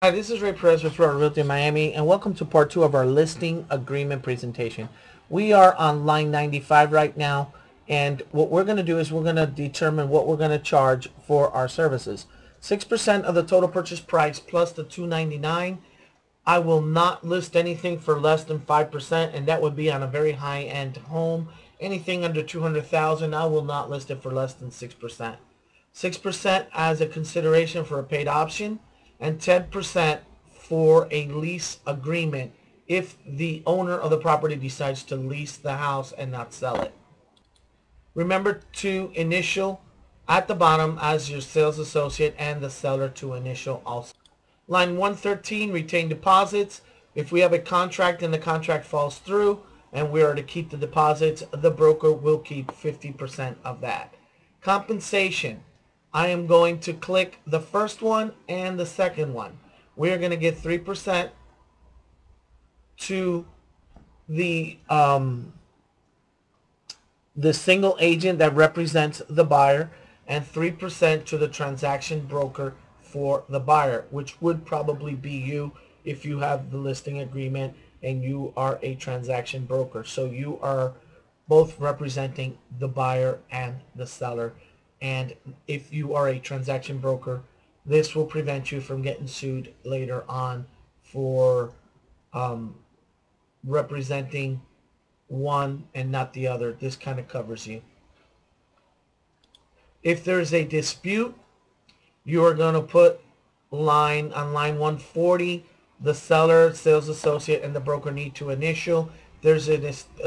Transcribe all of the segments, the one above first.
Hi, this is Ray Perez with Realty in Miami, and welcome to part 2 of our listing agreement presentation. We are on line 95 right now, and what we're going to do is we're going to determine what we're going to charge for our services. 6% of the total purchase price plus the $299. I will not list anything for less than 5%, and that would be on a very high-end home. Anything under $200,000, I will not list it for less than 6%. 6% as a consideration for a paid option, and 10% for a lease agreement if the owner of the property decides to lease the house and not sell it. Remember to initial at the bottom as your sales associate and the seller to initial also. Line 113, retain deposits. If we have a contract and the contract falls through and we are to keep the deposits, the broker will keep 50% of that. Compensation. I am going to click the first one and the second one. We are going to get 3% to the single agent that represents the buyer and 3% to the transaction broker for the buyer, which would probably be you if you have the listing agreement and you are a transaction broker. So you are both representing the buyer and the seller. And if you are a transaction broker, this will prevent you from getting sued later on for representing one and not the other. This kind of covers you. If there's a dispute, you are going to put on line 140, the seller, sales associate, and the broker need to initial. There's a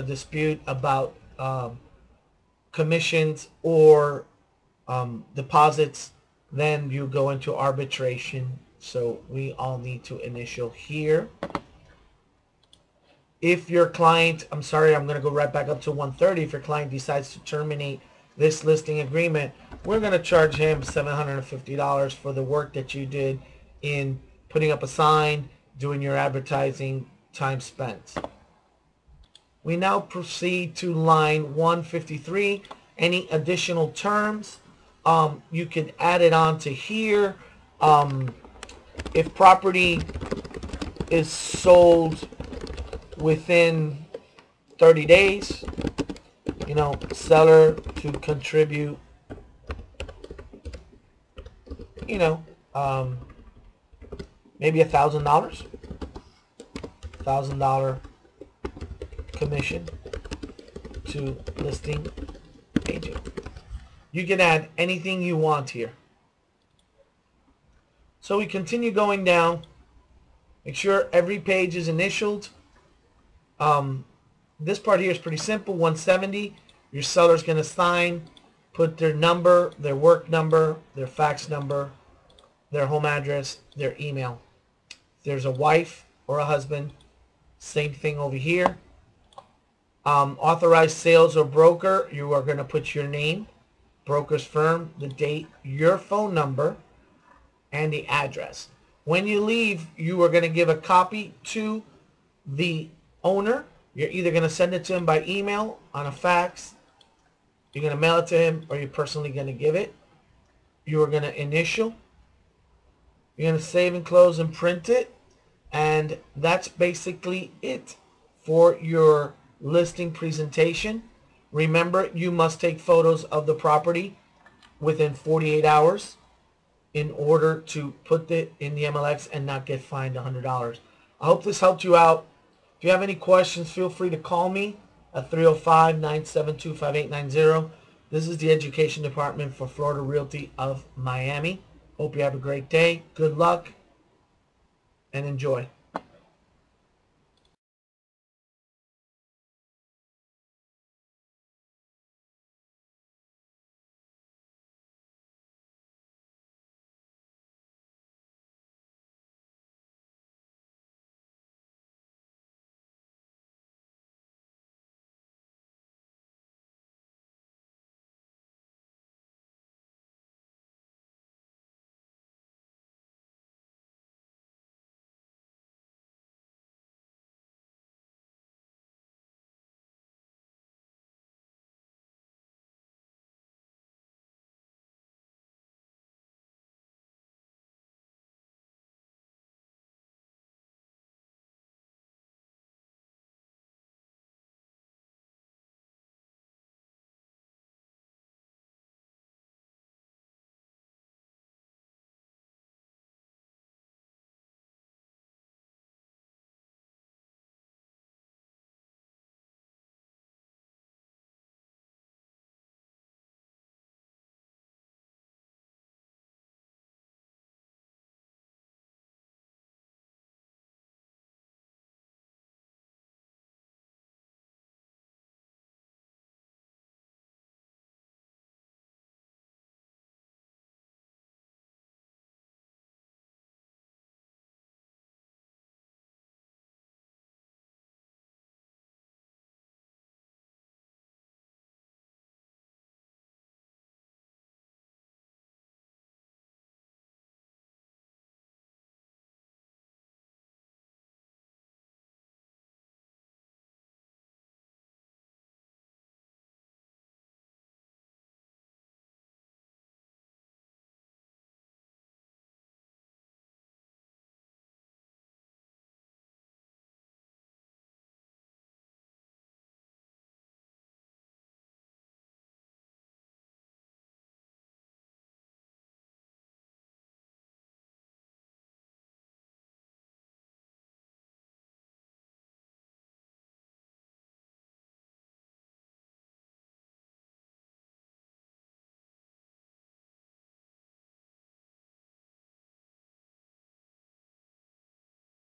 dispute about commissions or deposits, then you go into arbitration. So we all need to initial here. If your client, I'm sorry, I'm going to go right back up to 130. If your client decides to terminate this listing agreement, we're going to charge him $750 for the work that you did in putting up a sign, doing your advertising, time spent. We now proceed to line 153. Any additional terms, you could add it on to here. If property is sold within 30 days, seller to contribute, maybe $1,000 commission to listing agent. You can add anything you want here. So we continue going down. Make sure every page is initialed. This part here is pretty simple. 170, your seller's going to sign, put their number, their work number, their fax number, their home address, their email. If there's a wife or a husband, same thing over here. Authorized sales or broker, you are going to put your name, broker's firm, the date, your phone number, and the address. When you leave, you are going to give a copy to the owner. You're either going to send it to him by email, on a fax, you're going to mail it to him, or you're personally going to give it. You are going to initial. You're going to save and close and print it. And that's basically it for your listing presentation. Remember, you must take photos of the property within 48 hours in order to put it in the MLX and not get fined $100. I hope this helped you out. If you have any questions, feel free to call me at 305-972-5890. This is the Education Department for Florida Realty of Miami. Hope you have a great day. Good luck and enjoy.